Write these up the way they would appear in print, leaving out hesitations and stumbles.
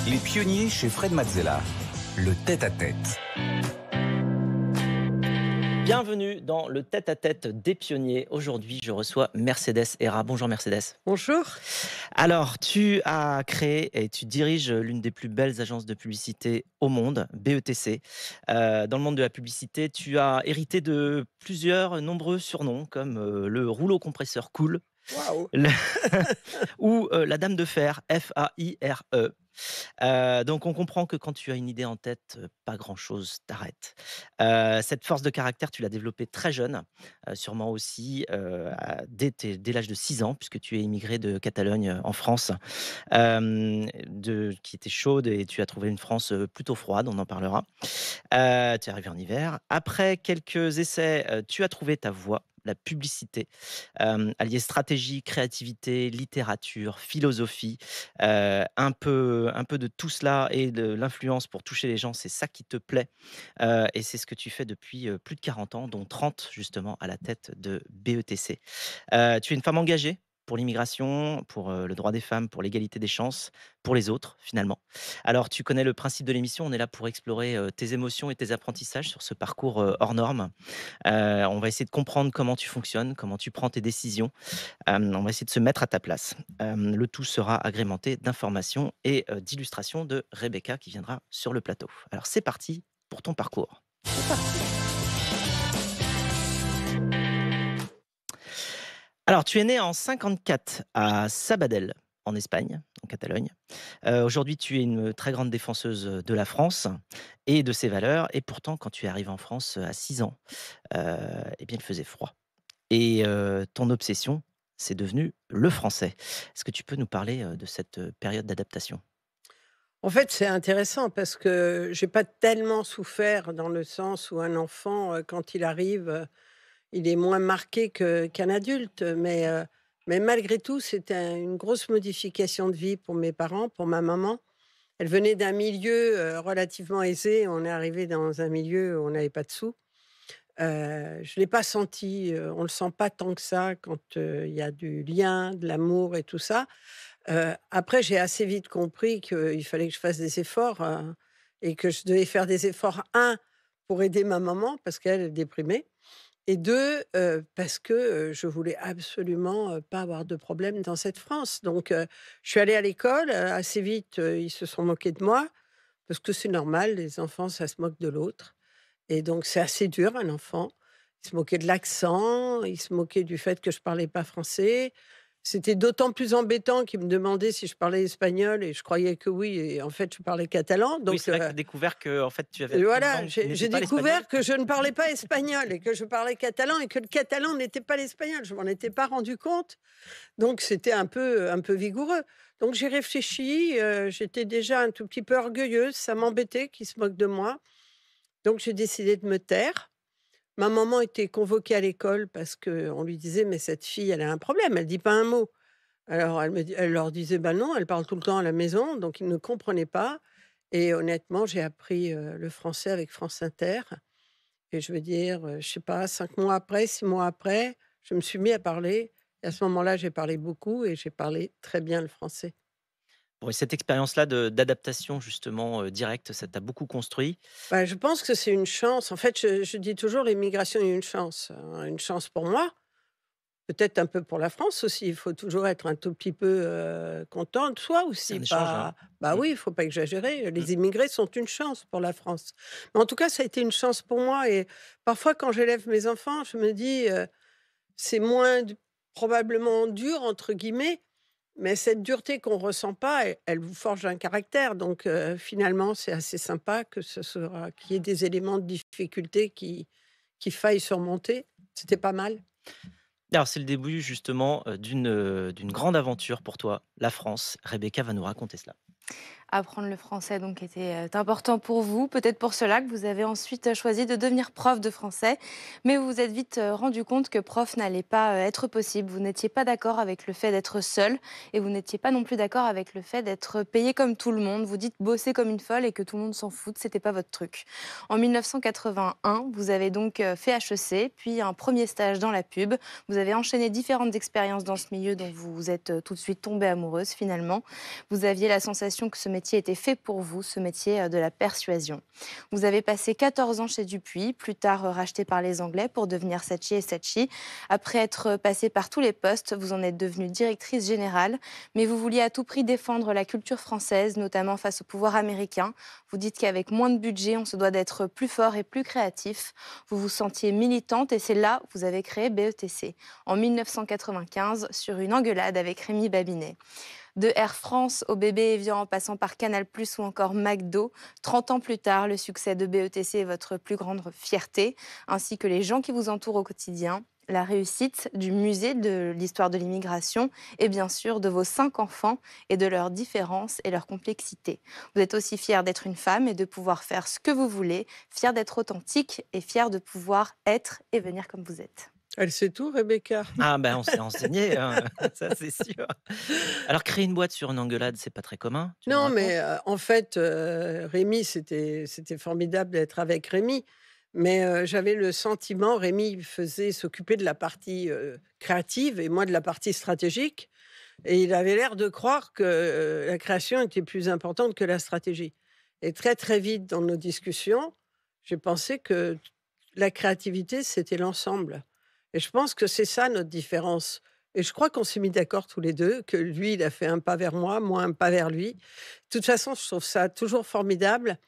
Les pionniers chez Fred Mazzella. Le tête-à-tête. Bienvenue dans le tête-à-tête des pionniers. Aujourd'hui, je reçois Mercedes Héra. Bonjour Mercedes. Bonjour. Alors, tu as créé et tu diriges l'une des plus belles agences de publicité au monde, BETC. Dans le monde de la publicité, tu as hérité de plusieurs nombreux surnoms comme le rouleau compresseur cool Waouh. le- ou la dame de fer, FAIRE. Donc on comprend que quand tu as une idée en tête, pas grand-chose t'arrête. Cette force de caractère, tu l'as développée très jeune, sûrement aussi, dès l'âge de 6 ans puisque tu es immigré de Catalogne, en France, qui était chaude et tu as trouvé une France, plutôt froide, on en parlera. Tu es arrivé en hiver. Après quelques essais, tu as trouvé ta voie, la publicité, allier stratégie, créativité, littérature, philosophie, un peu de tout cela et de l'influence pour toucher les gens, c'est ça qui te plaît, et c'est ce que tu fais depuis, plus de 40 ans, dont 30 justement à la tête de BETC. Tu es une femme engagée pour l'immigration, pour, le droit des femmes, pour l'égalité des chances, pour les autres finalement. Alors tu connais le principe de l'émission, on est là pour explorer, tes émotions et tes apprentissages sur ce parcours, hors norme. On va essayer de comprendre comment tu fonctionnes, comment tu prends tes décisions. On va essayer de se mettre à ta place. Le tout sera agrémenté d'informations et d'illustrations de Rebecca qui viendra sur le plateau. Alors c'est parti pour ton parcours. Alors tu es née en 54 à Sabadell, en Espagne, en Catalogne. Aujourd'hui tu es une très grande défenseuse de la France et de ses valeurs et pourtant quand tu es arrivée en France, à 6 ans, eh bien il faisait froid. Et ton obsession, c'est devenu le français. Est-ce que tu peux nous parler, de cette, période d'adaptation? En fait, c'est intéressant parce que j'ai pas tellement souffert dans le sens où un enfant, quand il arrive, il est moins marqué qu'un adulte. Mais malgré tout, c'était une grosse modification de vie pour mes parents, pour ma maman. Elle venait d'un milieu, relativement aisé. On est arrivé dans un milieu où on n'avait pas de sous. Je l'ai pas senti, on le sent pas tant que ça quand, il y a du lien, de l'amour et tout ça. Après, j'ai assez vite compris qu'il fallait que je fasse des efforts, et que je devais faire des efforts, un pour aider ma maman parce qu'elle est déprimée et 2 parce que, je voulais absolument, pas avoir de problème dans cette France. Donc je suis allée à l'école, assez vite, ils se sont moqués de moi parce que c'est normal, les enfants, ça se moque de l'autre et donc c'est assez dur, un enfant. Ils se moquaient de l'accent, ils se moquaient du fait que je parlais pas français. C'était d'autant plus embêtant qu'ils me demandaient si je parlais espagnol et je croyais que oui et en fait, je parlais catalan Oui, donc c'est là que tu as découvert que en fait, tu avais et une voilà, langue qui j'ai n'était pas l'espagnol? découvert que je ne parlais pas espagnol et que je parlais catalan et que le catalan n'était pas l'espagnol. Je m'en étais pas rendu compte, donc c'était un peu vigoureux. Donc j'ai réfléchi, j'étais déjà un tout petit peu orgueilleuse, ça m'embêtait qu'ils se moquent de moi, donc j'ai décidé de me taire. Ma maman était convoquée à l'école parce qu'on lui disait: «Mais cette fille, elle a un problème, elle dit pas un mot». Alors elle leur disait: «Bah non, elle parle tout le temps à la maison», donc ils ne comprenaient pas et honnêtement, j'ai appris, le français avec France Inter et je veux dire, je sais pas 5 mois après, 6 mois après, je me suis mis à parler et à ce moment-là, j'ai parlé beaucoup et j'ai parlé très bien le français. Bon et cette expérience-là d'adaptation justement, directe, ça t'a beaucoup construit. Bah, je pense que c'est une chance. En fait, je dis toujours: «L'immigration est une chance pour moi». Peut-être un peu pour la France aussi, il faut toujours être un tout petit peu, content de soi C'est aussi, un échange, hein? pas bah, Mmh, oui, il faut pas exagérer, mmh. les immigrés sont une chance pour la France. Mais en tout cas, ça a été une chance pour moi et parfois quand j'élève mes enfants, je me dis, c'est moins d probablement «dur» entre guillemets, mais cette dureté qu'on ressent pas, elle vous forge un caractère donc finalement, c'est assez sympa que ce soit qu'il y ait des éléments de difficulté qu'il faille surmonter. C'était pas mal. Alors c'est le début justement, d'une grande aventure pour toi, la France. Rebecca va nous raconter cela. Apprendre le français donc était important pour vous. Peut-être pour cela que vous avez ensuite choisi de devenir prof de français. Mais vous vous êtes vite rendu compte que prof n'allait pas être possible. Vous n'étiez pas d'accord avec le fait d'être seul et vous n'étiez pas non plus d'accord avec le fait d'être payé comme tout le monde. Vous dites bosser comme une folle et que tout le monde s'en fout. C'était pas votre truc. En 1981, vous avez donc fait HEC, puis un premier stage dans la pub. Vous avez enchaîné différentes expériences dans ce milieu dont vous vous êtes tout de suite tombée amoureuse finalement. Vous aviez la sensation que ce métier était fait pour vous, ce métier de la persuasion. Vous avez passé 14 ans chez Dupuis, plus tard racheté par les Anglais pour devenir Saatchi et Saatchi. Après être passé par tous les postes, vous en êtes devenue directrice générale, mais vous vouliez à tout prix défendre la culture française, notamment face au pouvoir américain. Vous dites qu'avec moins de budget, on se doit d'être plus fort et plus créatif. Vous vous sentiez militante et c'est là que vous avez créé BETC, en 1995, sur une engueulade avec Rémi Babinet. De Air France au bébé Evian en passant par Canal+, ou encore McDo, 30 ans plus tard, le succès de BETC est votre plus grande fierté, ainsi que les gens qui vous entourent au quotidien, la réussite du musée de l'histoire de l'immigration et bien sûr de vos 5 enfants et de leurs différences et leur complexité. Vous êtes aussi fière d'être une femme et de pouvoir faire ce que vous voulez, fière d'être authentique et fière de pouvoir être et venir comme vous êtes. Elle sait tout, Rebecca. Ah ben, on s'est renseigné, hein, ça c'est sûr. Alors créer une boîte sur une engueulade, c'est pas très commun, tu me Non, racontes? mais en fait, Rémi, c'était formidable d'être avec Rémi. Mais j'avais le sentiment, Rémi faisait s'occuper de la partie créative et moi de la partie stratégique. Et il avait l'air de croire que la création était plus importante que la stratégie. Et très, très vite, dans nos discussions, j'ai pensé que la créativité, c'était l'ensemble. Et je pense que c'est ça notre différence. Et je crois qu'on s'est mis d'accord tous les deux, que lui, il a fait un pas vers moi un pas vers lui. De toute façon, je trouve ça toujours formidable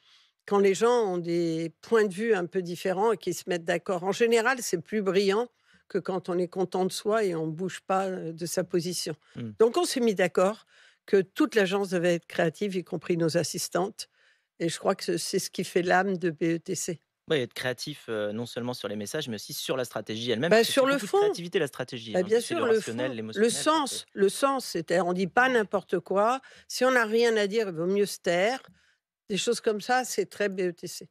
quand les gens ont des points de vue un peu différents et qu'ils se mettent d'accord. En général, c'est plus brillant que quand on est content de soi et on ne bouge pas de sa position. Mmh. Donc, on s'est mis d'accord que toute l'agence devait être créative, y compris nos assistantes. Et je crois que c'est ce qui fait l'âme de BETC. Oui, être créatif, non seulement sur les messages, mais aussi sur la stratégie elle-même, Ben, parce que sur c'est le beaucoup de fond, créativité la stratégie, bah, hein. bien C'est sûr, le le rationnel, fond, l'émotionnel, ça fait le sens, c'est on dit pas n'importe quoi. Si on n'a rien à dire, il vaut mieux se taire. Des choses comme ça, c'est très BETC.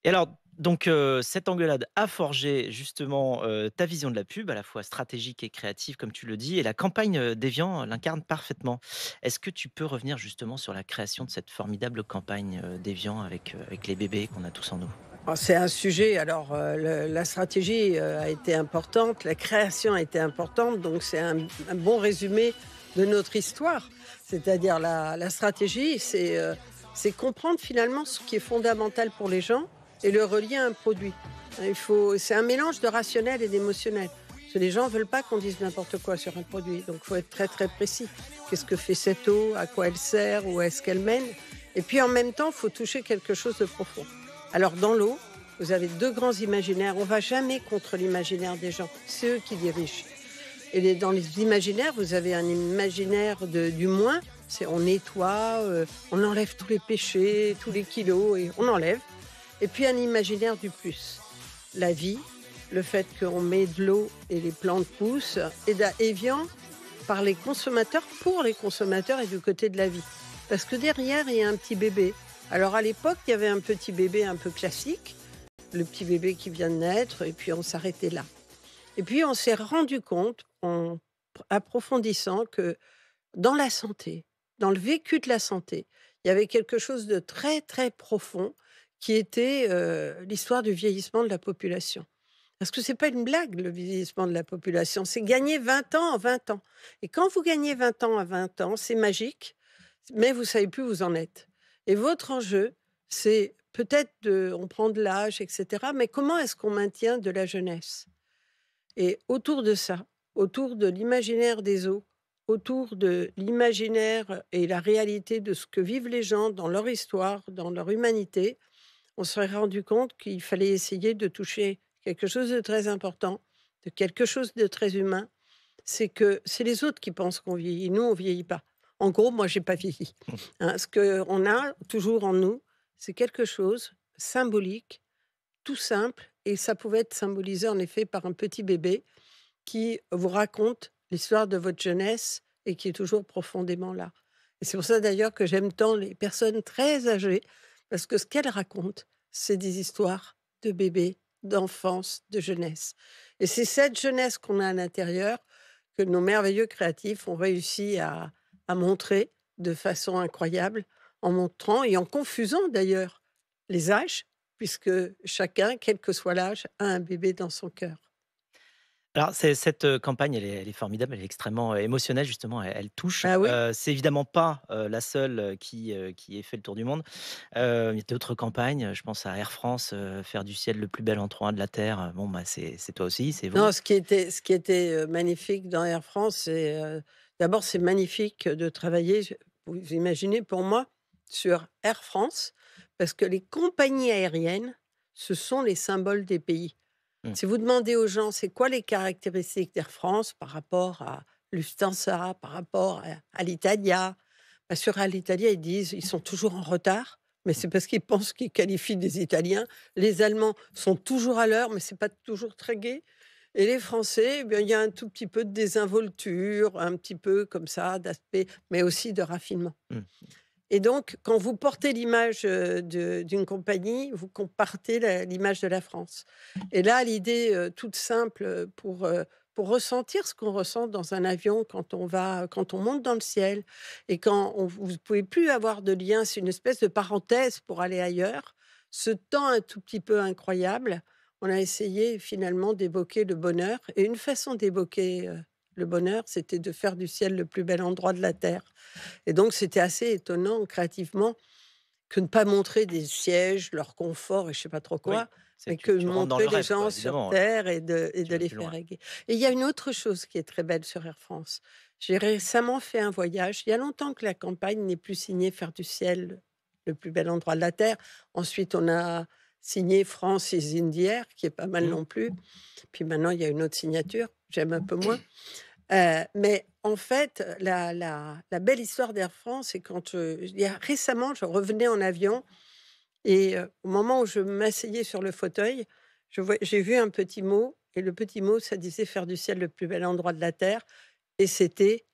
et alors donc cette engueulade a forgé justement, ta vision de la pub, à la fois stratégique et créative comme tu le dis et la campagne, d'Évian l'incarne parfaitement. Est-ce que tu peux revenir justement sur la création de cette formidable campagne, d'Évian avec les bébés qu'on a tous en nous? Oh, c'est un sujet, alors la stratégie a été importante, la création a été importante, donc c'est un bon résumé de notre histoire. C'est-à-dire la stratégie, c'est comprendre finalement ce qui est fondamental pour les gens et le relier à un produit. C'est un mélange de rationnel et d'émotionnel. Parce que les gens ne veulent pas qu'on dise n'importe quoi sur un produit, donc il faut être très très précis. Qu'est-ce que fait cette eau, à quoi elle sert, où est-ce qu'elle mène? Et puis en même temps, il faut toucher quelque chose de profond. Alors, dans l'eau, vous avez 2 grands imaginaires. On ne va jamais contre l'imaginaire des gens. C'est eux qui dirigent. Et dans les imaginaires, vous avez un imaginaire du moins. C'est on nettoie, on enlève tous les péchés, tous les kilos, et on enlève. Et puis un imaginaire du plus. La vie, le fait qu'on met de l'eau et les plantes poussent, et vient par les consommateurs, pour les consommateurs et du côté de la vie. Parce que derrière, il y a un petit bébé. Alors à l'époque, il y avait un petit bébé un peu classique, le petit bébé qui vient de naître, et puis on s'arrêtait là. Et puis on s'est rendu compte, en approfondissant, que dans la santé, dans le vécu de la santé, il y avait quelque chose de très très profond qui était l'histoire du vieillissement de la population. Parce que c'est pas une blague, le vieillissement de la population, c'est gagner 20 ans en 20 ans. Et quand vous gagnez 20 ans à 20 ans, c'est magique, mais vous savez plus où vous en êtes. Et votre enjeu, c'est peut-être on prend de l'âge, etc. Mais comment est-ce qu'on maintient de la jeunesse? Et autour de ça, autour de l'imaginaire des eaux, autour de l'imaginaire et la réalité de ce que vivent les gens dans leur histoire, dans leur humanité, on se serait rendu compte qu'il fallait essayer de toucher quelque chose de très important, de quelque chose de très humain. C'est que c'est les autres qui pensent qu'on vieillit. Nous, on vieillit pas. En gros, moi, j'ai pas vieilli. Hein, ce qu'on a toujours en nous, c'est quelque chose symbolique, tout simple, et ça pouvait être symbolisé en effet par un petit bébé qui vous raconte l'histoire de votre jeunesse et qui est toujours profondément là. Et c'est pour ça d'ailleurs que j'aime tant les personnes très âgées, parce que ce qu'elles racontent, c'est des histoires de bébés, d'enfance, de jeunesse. Et c'est cette jeunesse qu'on a à l'intérieur que nos merveilleux créatifs ont réussi à montrer de façon incroyable, en montrant et en confusant d'ailleurs les âges, puisque chacun, quel que soit l'âge, a un bébé dans son cœur. Alors cette, campagne, elle est formidable, elle est extrêmement, émotionnelle justement, elle touche. Ah oui? C'est évidemment pas, la seule, qui ait fait le tour du monde. Il y a d'autres campagnes, je pense à Air France, faire du ciel le plus bel endroit de la terre, bon, bah, c'est toi aussi, c'est Non, vous. ce qui était magnifique dans Air France, d'abord, c'est magnifique de travailler, vous imaginez, pour moi, sur Air France, parce que les compagnies aériennes, ce sont les symboles des pays. Mmh. Si vous demandez aux gens, c'est quoi les caractéristiques d'Air France par rapport à Lufthansa, par rapport à Alitalia? Bah, sur Alitalia, ils disent ils sont toujours en retard, mais c'est parce qu'ils pensent qu'ils qualifient des Italiens. Les Allemands sont toujours à l'heure, mais c'est pas toujours très gai. Et les Français, eh bien, il y a un tout petit peu de désinvolture, un petit peu comme ça, d'aspect, mais aussi de raffinement. Mmh. Et donc, quand vous portez l'image, d'une compagnie, vous comportez l'image de la France. Et là, l'idée, toute simple, pour ressentir ce qu'on ressent dans un avion quand on monte dans le ciel et quand vous pouvez plus avoir de lien, c'est une espèce de parenthèse pour aller ailleurs. Ce temps un tout petit peu incroyable, on a essayé finalement d'évoquer le bonheur et une façon d'évoquer, le bonheur, c'était de faire du ciel le plus bel endroit de la terre. Et donc, c'était assez étonnant créativement que ne pas montrer des sièges, leur confort et je sais pas trop Oui, quoi, c'est mais que tu rentres dans le montrer les rêve quoi, gens sur évidemment, terre et tu de vas les plus faire loin. égayer. Et il y a une autre chose qui est très belle sur Air France. J'ai récemment fait un voyage. Il y a longtemps que la campagne n'est plus signée Faire du ciel le plus bel endroit de la terre. Ensuite, on a signé France is in the air, qui est pas mal Mmh. non plus. Puis maintenant, il y a une autre signature, j'aime un peu moins. Mais en fait, la belle histoire d'Air France, c'est quand, il y a récemment, je revenais en avion et au moment où je m'asseyais sur le fauteuil, j'ai vu un petit mot et le petit mot, ça disait: «Faire du ciel le plus bel endroit de la terre» et c'était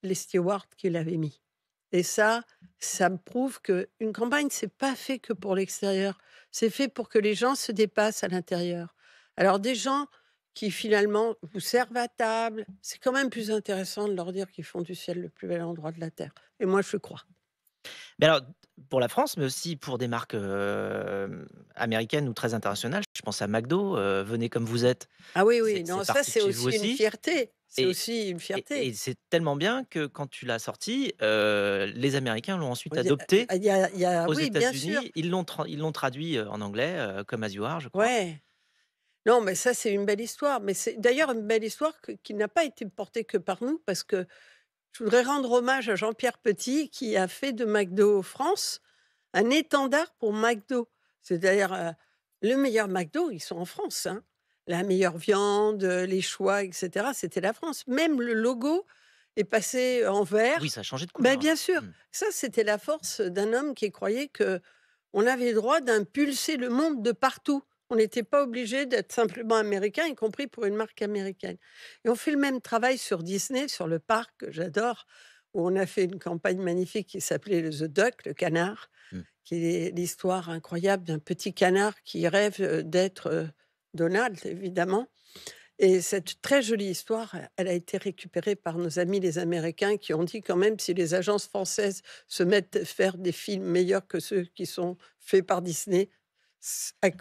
les stewards qui l'avaient mis. Et ça me prouve qu'une campagne, c'est pas fait que pour l'extérieur, c'est fait pour que les gens se dépassent à l'intérieur. Alors des gens qui finalement vous servent à table, c'est quand même plus intéressant de leur dire qu'ils font du ciel le plus bel endroit de la terre et moi je crois. Mais alors, pour la France, mais aussi pour des marques, américaines ou très internationales, je pense à McDo, venez comme vous êtes, Ah oui, c'est oui, c'est non, ça parti de c'est chez vous aussi une aussi fierté, c'est et aussi une fierté. et c'est tellement bien que quand tu l'as sorti, les Américains l'ont ensuite Il y a adopté il y a aux oui, bien sûr, États-Unis. Ils l'ont traduit, en anglais, comme As You Are, je crois. ouais. Non, mais ça c'est une belle histoire, mais c'est d'ailleurs une belle histoire qui n'a pas été portée que par nous parce que je voudrais rendre hommage à Jean-Pierre Petit qui a fait de McDo France un étendard pour McDo. C'est-à-dire, le meilleur McDo, ils sont en France, hein. La meilleure viande, les choix et cetera, c'était la France. Même le logo est passé en Oui, vert. ça a changé de Ben couleur, bien là. sûr, Mmh. ça c'était la force d'un homme qui croyait que on avait le droit d'impulser le monde de partout. On n'était pas obligé d'être simplement américain, y compris pour une marque américaine. Et on fait le même travail sur Disney, sur le parc que j'adore, où on a fait une campagne magnifique qui s'appelait le The Duck, le canard, Mmh. qui est l'histoire incroyable d'un petit canard qui rêve, d'être, Donald évidemment. Et cette très jolie histoire, elle a été récupérée par nos amis les Américains qui ont dit quand même si les agences françaises se mettent à faire des films meilleurs que ceux qui sont faits par Disney,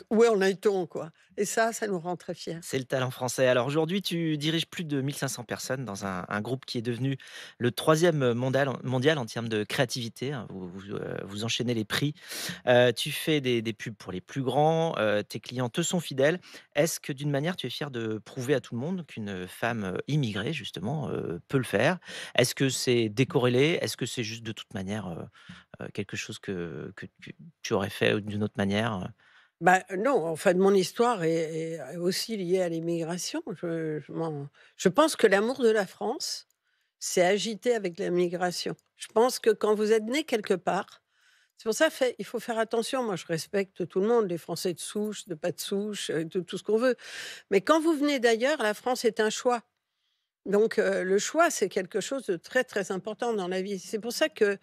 où en est-on quoi? Et ça nous rend très fiers. C'est le talent français. Alors aujourd'hui, tu diriges plus de 1 500 personnes dans un groupe qui est devenu le troisième mondial en termes de créativité, hein. Vous enchaînez les prix. Tu fais des pubs pour les plus grands, tes clients te sont fidèles. Est-ce que d'une manière, tu es fier de prouver à tout le monde qu'une femme, immigrée justement, peut le faire? Est-ce que c'est décorrélé? Est-ce que c'est juste de toute manière, quelque chose que tu aurais fait d'une autre manière? Bah, non, enfin mon histoire est aussi liée à l'immigration. Je pense que l'amour de la France, c'est agité avec la migration. Je pense que quand vous êtes né quelque part, c'est pour ça il faut faire attention. Moi, je respecte tout le monde, les Français de souche, de pas de souche, de tout ce qu'on veut. Mais quand vous venez d'ailleurs, la France est un choix. Donc, le choix, c'est quelque chose de très, très important dans la vie. C'est pour ça que,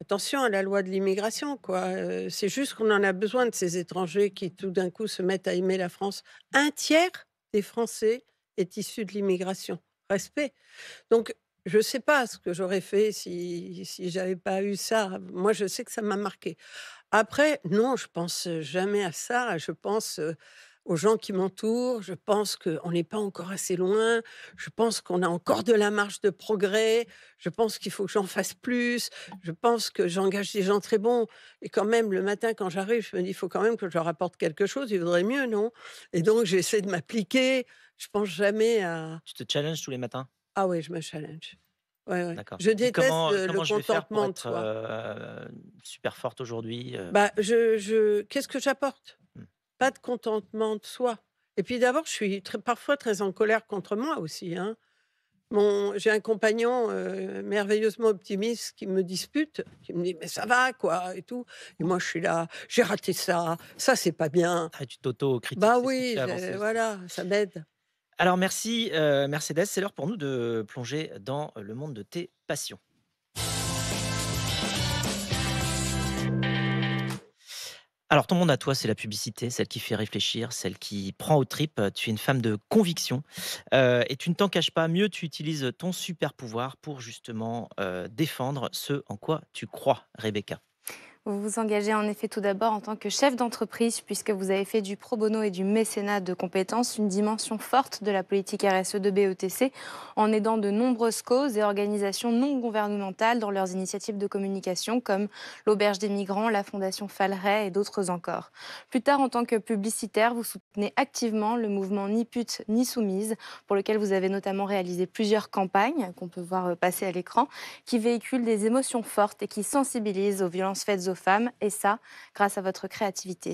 attention à la loi de l'immigration, quoi. C'est juste qu'on en a besoin de ces étrangers qui, tout d'un coup, se mettent à aimer la France. Un tiers des Français est issu de l'immigration. Respect. Donc, je ne sais pas ce que j'aurais fait si j'avais pas eu ça. Moi, je sais que ça m'a marqué. Après, non, je pense jamais à ça. Je pense, aux gens qui m'entourent. Je pense qu'on n'est pas encore assez loin. Je pense qu'on a encore de la marge de progrès. Je pense qu'il faut que j'en fasse plus. Je pense que j'engage des gens très bons. Et quand même, le matin, quand j'arrive, je me dis, il faut quand même que je leur apporte quelque chose. Il vaudrait mieux, non? Et donc, j'essaie de m'appliquer. Je pense jamais à... Tu te challenges tous les matins? Ah oui, je me challenge. Ouais, ouais. D'accord. Je Tu dis: déteste «Comment le comment je vais faire pour contentement de être, soi. super forte aujourd'hui?» Bah, qu'est-ce que j'apporte? Mmh. Pas de contentement de soi. Et puis d'abord, je suis parfois très en colère contre moi aussi, hein. J'ai un compagnon merveilleusement optimiste qui me dispute, qui me dit: «Mais ça va quoi?» et tout. Et moi, je suis là: «J'ai raté ça, ça c'est pas bien». Ah, tu t'auto-critiques, Bah c'est ce qui te oui, fait avancer aussi. voilà, ça m'aide. Alors merci, Mercedes, c'est l'heure pour nous de plonger dans le monde de tes passions. Alors ton monde à toi, c'est la publicité, celle qui fait réfléchir, celle qui prend aux tripes. Tu es une femme de conviction, et tu ne t'en caches pas. Mieux, tu utilises ton super pouvoir pour justement, défendre ce en quoi tu crois, Rebecca. Vous vous engagez en effet tout d'abord en tant que chef d'entreprise, puisque vous avez fait du pro bono et du mécénat de compétences une dimension forte de la politique RSE de BETC, en aidant de nombreuses causes et organisations non gouvernementales dans leurs initiatives de communication, comme l'Auberge des migrants, la Fondation Falleret et d'autres encore. Plus tard, en tant que publicitaire, vous soutenez activement le mouvement Ni pute ni soumise, pour lequel vous avez notamment réalisé plusieurs campagnes, qu'on peut voir passer à l'écran, qui véhiculent des émotions fortes et qui sensibilisent aux violences faites aux femmes, et ça, grâce à votre créativité.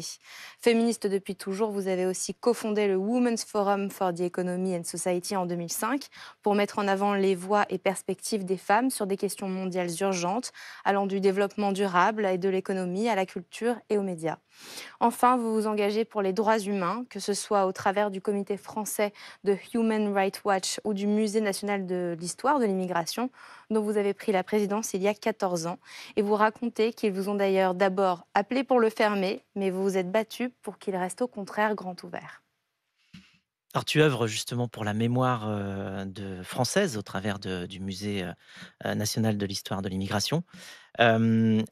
Féministe depuis toujours, vous avez aussi cofondé le Women's Forum for the Economy and Society en 2005 pour mettre en avant les voix et perspectives des femmes sur des questions mondiales urgentes, allant du développement durable et de l'économie à la culture et aux médias. Enfin, vous vous engagez pour les droits humains, que ce soit au travers du comité français de Human Rights Watch ou du Musée national de l'histoire de l'immigration, dont vous avez pris la présidence il y a 14 ans. Et vous racontez qu'ils vous ont d'ailleurs d'abord appelé pour le fermer, mais vous vous êtes battu pour qu'il reste au contraire grand ouvert. Alors tu œuvres justement pour la mémoire, de française au travers du Musée, national de l'histoire de l'immigration. Hem,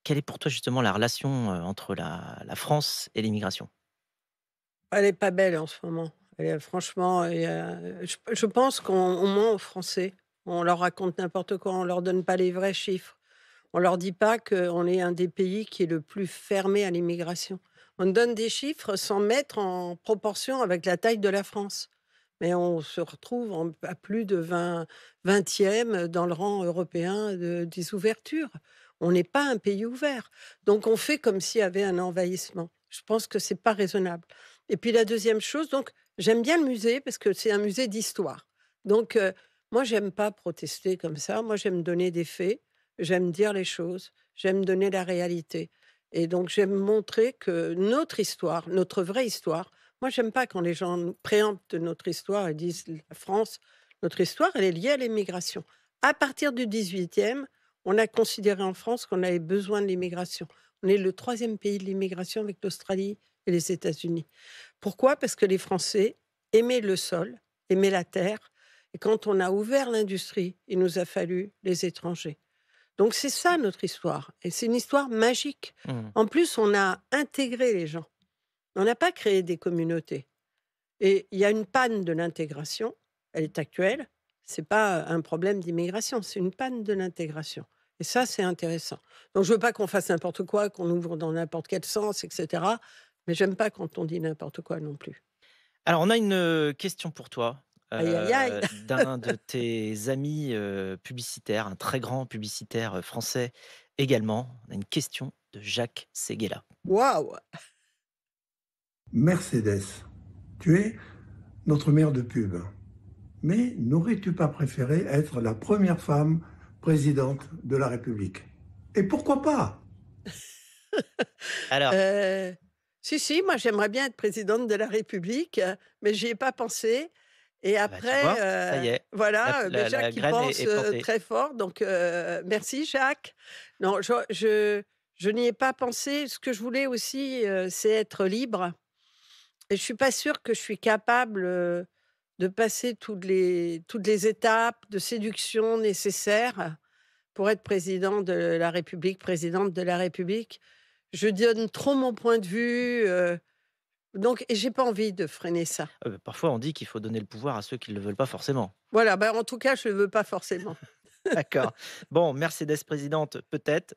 Quelle est pour toi justement la relation, entre la France et l'immigration? Elle est pas belle en ce moment. Elle est franchement, je pense qu'on ment aux Français. On leur raconte n'importe quoi, on leur donne pas les vrais chiffres. On leur dit pas qu'on est un des pays qui est le plus fermé à l'immigration. On donne des chiffres sans mettre en proportion avec la taille de la France. Mais on se retrouve à plus de 20e dans le rang européen des ouvertures. On n'est pas un pays ouvert. Donc on fait comme s'il y avait un envahissement. Je pense que c'est pas raisonnable. Et puis la deuxième chose, donc j'aime bien le musée parce que c'est un musée d'histoire. Donc moi j'aime pas protester comme ça. Moi j'aime donner des faits, j'aime dire les choses, j'aime donner la réalité. Et donc j'aime montrer que notre histoire, notre vraie histoire, moi, j'aime pas quand les gens nous préemptent notre histoire et disent: «La France, notre histoire, elle est liée à l'immigration». À partir du 18e, on a considéré en France qu'on avait besoin de l'immigration. On est le troisième pays de l'immigration avec l'Australie et les États-Unis. Pourquoi? Parce que les Français aimaient le sol, aimaient la terre, et quand on a ouvert l'industrie, il nous a fallu les étrangers. Donc c'est ça notre histoire, et c'est une histoire magique. Mmh. En plus, on a intégré les gens. On n'a pas créé des communautés. Et il y a une panne de l'intégration, elle est actuelle. C'est pas un problème d'immigration, c'est une panne de l'intégration. Et ça, c'est intéressant. Donc, je veux pas qu'on fasse n'importe quoi, qu'on ouvre dans n'importe quel sens, etc. Mais j'aime pas quand on dit n'importe quoi non plus. Alors on a une, question pour toi, Aïe, aïe, aïe. d'un de tes amis, publicitaires, un très grand publicitaire, français également. On a une question de Jacques Séguéla. Waouh. Mercedes, tu es notre mère de pub. Mais n'aurais-tu pas préféré être la première femme présidente de la République? Et pourquoi pas? Alors, Euh, Si, si, moi j'aimerais bien être présidente de la République, mais j'y ai pas pensé. Et ah bah, tu vois? Ça après, y est, mais la Jacques y graine pense est plantée. très fort, donc merci Jacques. Non, je n'y ai pas pensé. Ce que je voulais aussi, c'est être libre. Et je suis pas sûre que je suis capable de passer toutes les étapes de séduction nécessaires pour être président de la République, présidente de la République. Je donne trop mon point de vue. Donc et j'ai pas envie de freiner ça. Parfois, on dit qu'il faut donner le pouvoir à ceux qui ne le veulent pas forcément. Voilà, bah, en tout cas, je le veux pas forcément. D'accord. Bon, Mercedes présidente, peut-être,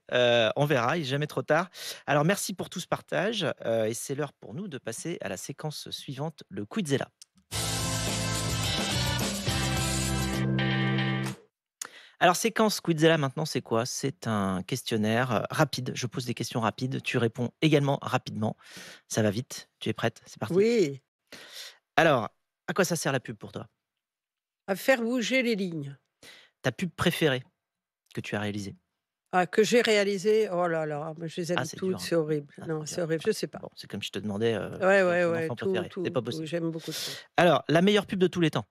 on verra, il est jamais trop tard. Alors merci pour tout ce partage, et c'est l'heure pour nous de passer à la séquence suivante, le Quizella. Alors séquence Quizella maintenant, c'est quoi? C'est un questionnaire, rapide. Je pose des questions rapides, tu réponds également rapidement. Ça va vite. Tu es prête? C'est parti. Oui, Alors, à quoi ça sert la pub pour toi? à faire bouger les lignes. Ta pub préférée que tu as réalisée? Ah, que j'ai réalisé, oh là là, mais je les Ah, aime c'est toutes, dur, hein. c'est horrible. Ah, Non, c'est c'est dur. horrible, je sais pas. Bon, c'est comme je te demandais, Ouais, quel est ouais, ton ouais, enfant tout, préféré. C'est pas tout, possible. j'aime beaucoup de choses. Alors, la meilleure pub de tous les temps?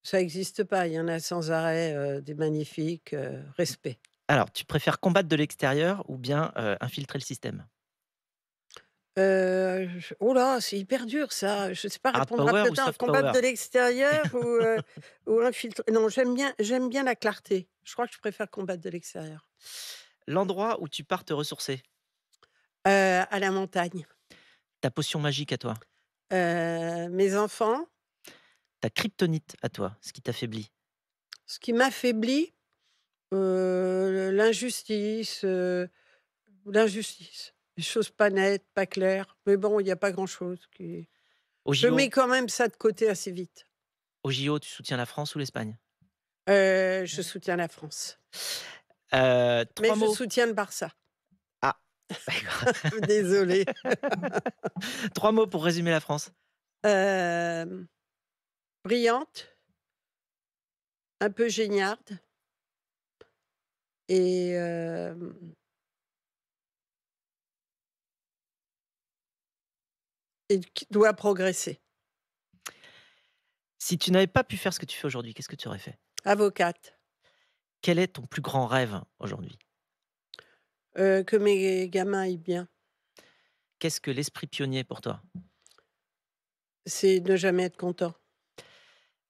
Ça existe pas, il y en a sans arrêt, des magnifiques, respect. Alors, tu préfères combattre de l'extérieur ou bien, infiltrer le système? Oh là, c'est hyper dur ça, je sais pas Hard répondre power ou rapidement. soft Combattre power? de l'extérieur ou infiltrer non, j'aime bien la clarté. Je crois que je préfère combattre de l'extérieur. L'endroit où tu pars te ressourcer? À la montagne. Ta potion magique à toi? Mes enfants, Ta kryptonite à toi, ce qui t'affaiblit? ce qui m'affaiblit, l'injustice, les choses pas nettes, pas claires, mais bon, il y a pas grand-chose qui Au je mets JO quand même ça de côté assez vite. au JO, tu soutiens la France ou l'Espagne? Je soutiens la France, 3 mais je mots. soutiens le Barça. Ah, d'accord. Désolée. 3 mots pour résumer la France. Hem, brillante, un peu géniarde et qui doit progresser. Si tu n'avais pas pu faire ce que tu fais aujourd'hui, qu'est-ce que tu aurais fait? Avocate, Quel est ton plus grand rêve aujourd'hui? que mes gamins aillent bien. Qu'est-ce que l'esprit pionnier pour toi? C'est ne jamais être content.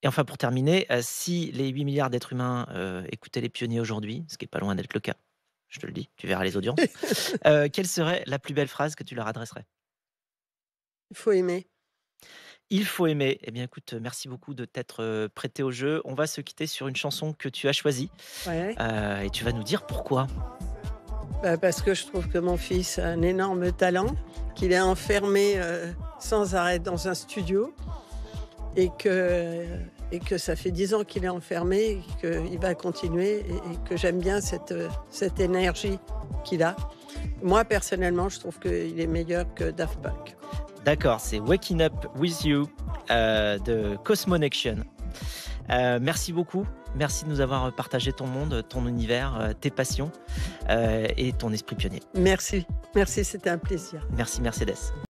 Et enfin, pour terminer, si les 8 milliards d'êtres humains, écoutaient les pionniers aujourd'hui, ce qui est pas loin d'être le cas, je te le dis, tu verras les audiences, quelle serait la plus belle phrase que tu leur adresserais? Il faut aimer. Il faut aimer. Eh bien, écoute, merci beaucoup de t'être, prêté au jeu. On va se quitter sur une chanson que tu as choisie, Ouais, et tu vas nous dire pourquoi. bah, parce que je trouve que mon fils a un énorme talent, qu'il est enfermé, sans arrêt dans un studio et que ça fait 10 ans qu'il est enfermé et qu'il va continuer et que j'aime bien cette énergie qu'il a. Moi, personnellement, je trouve qu'il est meilleur que Daft Punk. D'accord, c'est Waking Up With You, de Cosmonection. Merci beaucoup. Merci de nous avoir partagé ton monde, ton univers, tes passions, et ton esprit pionnier. Merci, merci, c'était un plaisir. Merci Mercedes.